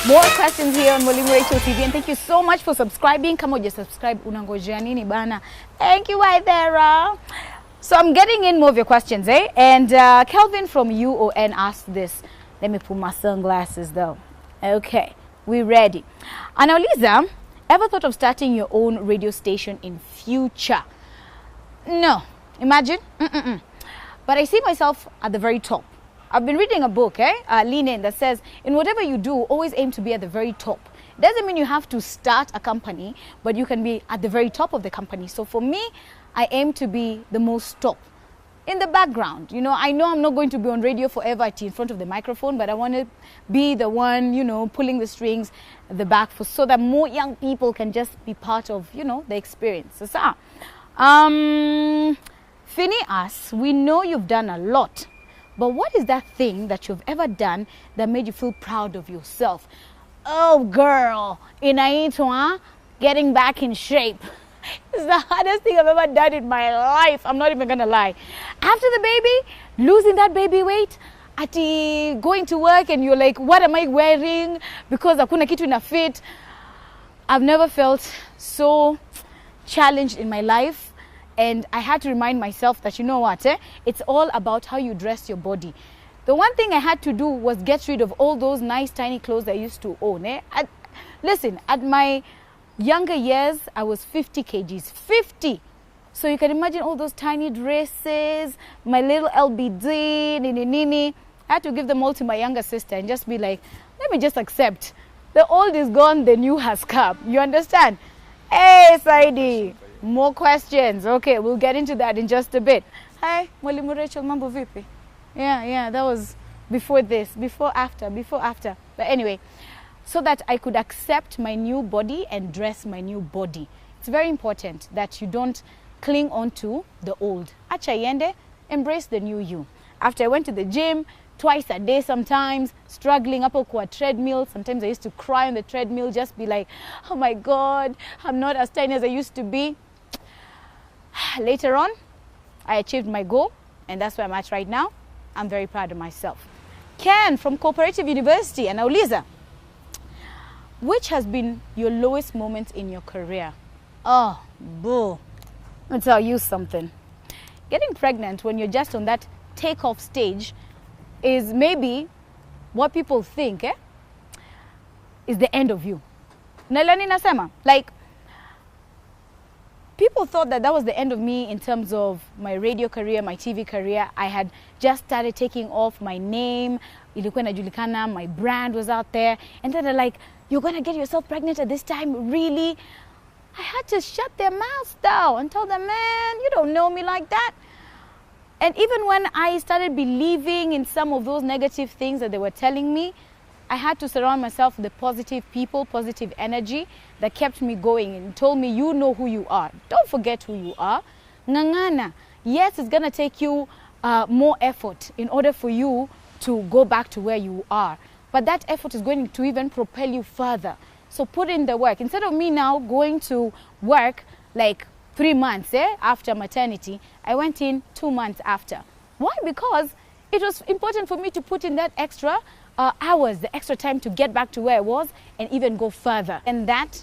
More questions here on Mwalimu TV, and thank you so much for subscribing. Kama uja subscribe, unangojea nini bana? Thank you, Waithera. So I'm getting in more of your questions, eh? And Kelvin from UON asked this. Let me put my sunglasses though. Okay, we ready. Anauliza, ever thought of starting your own radio station in future? No. Imagine? But I see myself at the very top. I've been reading a book, Lean In, that says, in whatever you do, always aim to be at the very top. It doesn't mean you have to start a company, but you can be at the very top of the company. So for me, I aim to be the most top. In the background, you know I'm not going to be on radio forever in front of the microphone, but I want to be the one, pulling the strings at the back so that more young people can just be part of, the experience. So, Finny asks, we know you've done a lot. But what is that thing that you've ever done that made you feel proud of yourself? Oh, girl, getting back in shape. It's the hardest thing I've ever done in my life. I'm not even going to lie. After the baby, losing that baby weight, going to work and you're like, what am I wearing? Because hakuna kitu ina fit. I've never felt so challenged in my life. And I had to remind myself that, it's all about how you dress your body. The one thing I had to do was get rid of all those nice tiny clothes I used to own. Listen, at my younger years, I was 50 kgs. 50! So you can imagine all those tiny dresses, my little LBD, nini. I had to give them all to my younger sister and just be like, let me just accept. The old is gone, the new has come. You understand? Hey, Saidi. More questions. Okay, we'll get into that in just a bit. Hi, Mwalimu Rachel, mambo vipi? Yeah, that was before this, before after. But anyway, so that I could accept my new body and dress my new body. It's very important that you don't cling on to the old. Acha iende, embrace the new you. After I went to the gym, twice a day sometimes, struggling up a treadmill. Sometimes I used to cry on the treadmill, just be like, oh my God, I'm not as tiny as I used to be. Later on, I achieved my goal, and that's where I'm at right now. I'm very proud of myself. Ken from Cooperative University, and Auliza, which has been your lowest moment in your career? Oh, boo. I'll tell you something. Getting pregnant when you're just on that takeoff stage is maybe what people think is the end of you. Nailani nasema, like, people thought that was the end of me in terms of my radio career, my TV career. I had just started taking off my name. Ilikuwa inajulikana, my brand was out there. And then they're like, you're going to get yourself pregnant at this time? Really? I had to shut their mouths down and tell them, man, you don't know me like that. And even when I started believing in some of those negative things that they were telling me, I had to surround myself with the positive people, positive energy that kept me going and told me, you know who you are. Don't forget who you are. Ngangana. Yes, it's going to take you more effort in order for you to go back to where you are. But that effort is going to even propel you further. So put in the work. Instead of me now going to work like 3 months after maternity, I went in 2 months after. Why? Because it was important for me to put in that extra hours, the extra time to get back to where I was and even go further. And that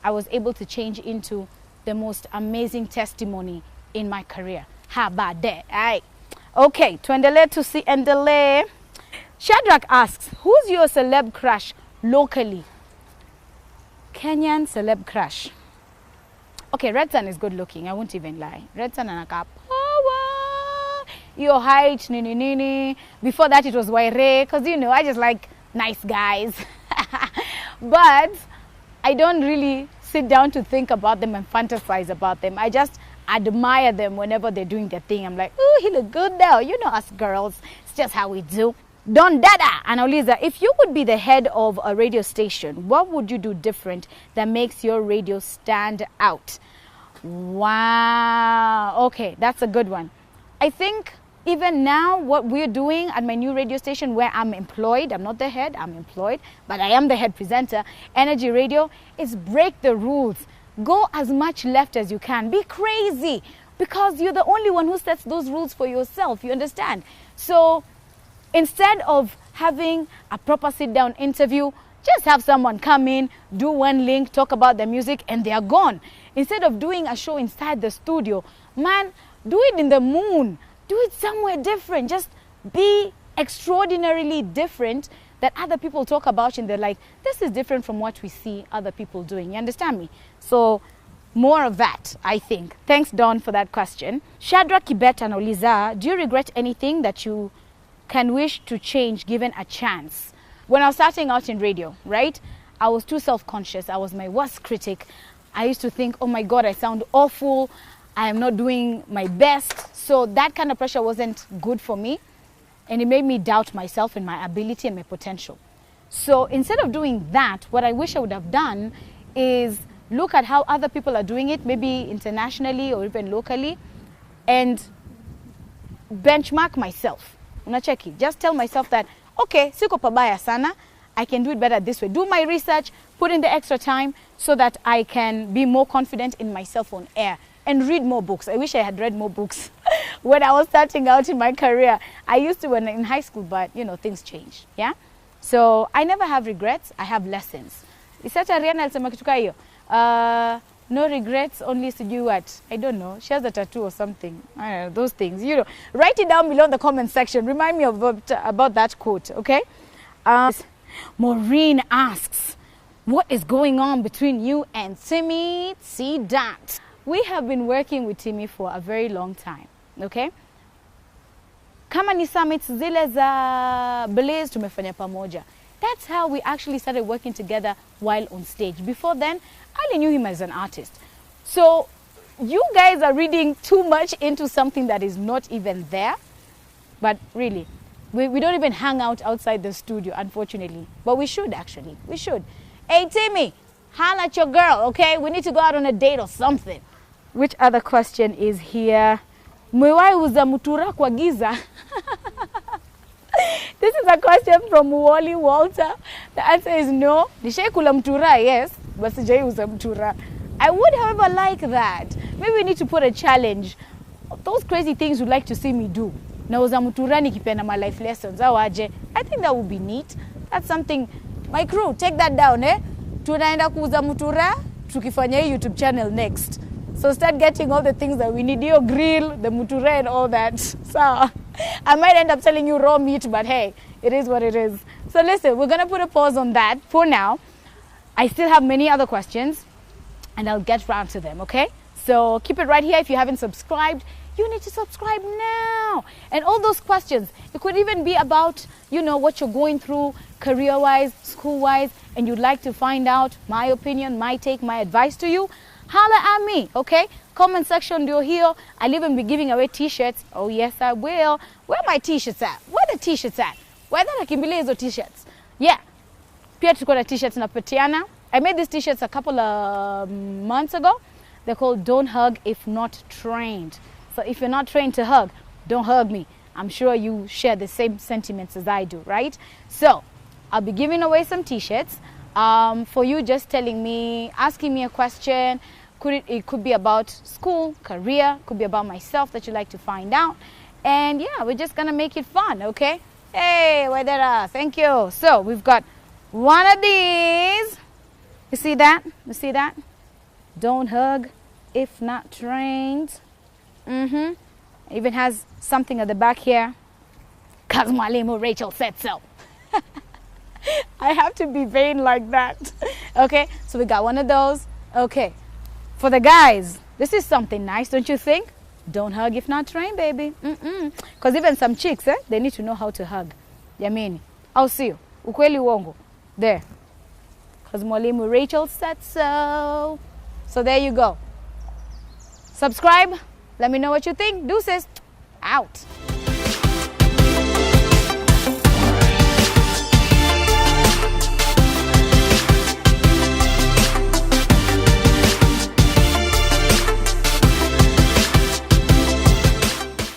I was able to change into the most amazing testimony in my career. Habade. Aye. Okay, tuendelee. Shadrach asks, who's your celeb crush locally? Kenyan celeb crush. Okay, Red Sun is good looking. I won't even lie. Red Sun anaka power. Your height, nini. Before that, it was Waire. Because, I just like nice guys. But I don't really sit down to think about them and fantasize about them. I just admire them whenever they're doing their thing. I'm like, oh, he look good now. You know us girls. It's just how we do. Don Dada and Auliza, if you would be the head of a radio station, what would you do different that makes your radio stand out? Wow. Okay, that's a good one. I think even now what we're doing at my new radio station where I'm employed, I'm not the head, I'm employed, but I am the head presenter, Energy Radio, is break the rules. Go as much left as you can. Be crazy because you're the only one who sets those rules for yourself. You understand? So instead of having a proper sit-down interview, Just have someone come in, do one link, talk about the music, and they are gone. Instead of doing a show inside the studio, man, do it in the moon. Do it somewhere different. Just be extraordinarily different that other people talk about you and they're like, this is different from what we see other people doing. You understand me? So more of that, I think. Thanks, Dawn, for that question. Shadrach Kibet and Oliza, do you regret anything that you can wish to change given a chance? When I was starting out in radio, right, I was too self-conscious. I was my worst critic. I used to think, oh my God, I sound awful. I am not doing my best. So that kind of pressure wasn't good for me. And it made me doubt myself and my ability and my potential. So instead of doing that, what I wish I would have done is look at how other people are doing it, maybe internationally or even locally, and benchmark myself. Unacheki, just tell myself that, okay, siko pabaya sana, I can do it better this way. Do my research, put in the extra time so that I can be more confident in myself on air and read more books. I wish I had read more books when I was starting out in my career. I used to when in high school, but you know, things change, yeah? So I never have regrets, I have lessons. Isata Rihanna alisema kitu hiyo. No regrets, only sijui what. I don't know. She has a tattoo or something. I don't know, those things. You know, write it down below in the comment section. Remind me about that quote, okay? Maureen asks, what is going on between you and Timmy? See that. We have been working with Timmy for a very long time, okay? Kama ni summits zile za Blaze tumefanya pamoja. That's how we actually started working together while on stage. Before then, I only knew him as an artist. So you guys are reading too much into something that is not even there. But really, we don't even hang out outside the studio, unfortunately. But we should, actually. We should. Hey, Timmy, holla at your girl, okay? We need to go out on a date or something. Which other question is here? Mwewahi uza mutura kwa giza? This is a question from Wally Walter. The answer is no. Nishai kula mtura, yes, but sijai uza mtura. I would, however, like that. Maybe we need to put a challenge. Those crazy things you'd like to see me do. Na uza mtura nikipenda my life lessons. Awaje. I think that would be neat. That's something. My crew, take that down, eh? Tunaenda kuuza mtura, tukifanya YouTube channel next. So start getting all the things that we need. Your grill, the muture and all that. So I might end up selling you raw meat, but hey, it is what it is. So listen, we're going to put a pause on that for now. I still have many other questions and I'll get round to them, okay? So keep it right here. If you haven't subscribed, you need to subscribe now. And all those questions, it could even be about, you know, what you're going through career-wise, school-wise, and you'd like to find out my opinion, my take, my advice to you. Holla at me, okay? Comment section ndio hiyo. I'll even be giving away t-shirts. Oh yes, I will. Where are my t-shirts at? Where are the t-shirts at? Where are the t-shirts? Yeah. Pia tuko na t-shirts napatiana. I made these t-shirts a couple of months ago. They're called Don't Hug If Not Trained. So if you're not trained to hug, don't hug me. I'm sure you share the same sentiments as I do, right? So I'll be giving away some t-shirts for you just telling me, asking me a question. It could be about school, career, could be about myself that you'd like to find out. And yeah, we're just gonna make it fun, okay? Hey, Wedera, thank you. So we've got one of these. You see that? You see that? Don't hug if not trained. Even has something at the back here. 'Cause Mwalimu Rachel said so. I have to be vain like that. Okay, so we got one of those. Okay. For the guys, this is something nice, don't you think? Don't hug if not trained, baby. Because even some chicks, they need to know how to hug. Yamini. I'll see you. Ukweli uongo. There. Because Mwalimu Rachel said so. So there you go. Subscribe. Let me know what you think. Deuces. Out.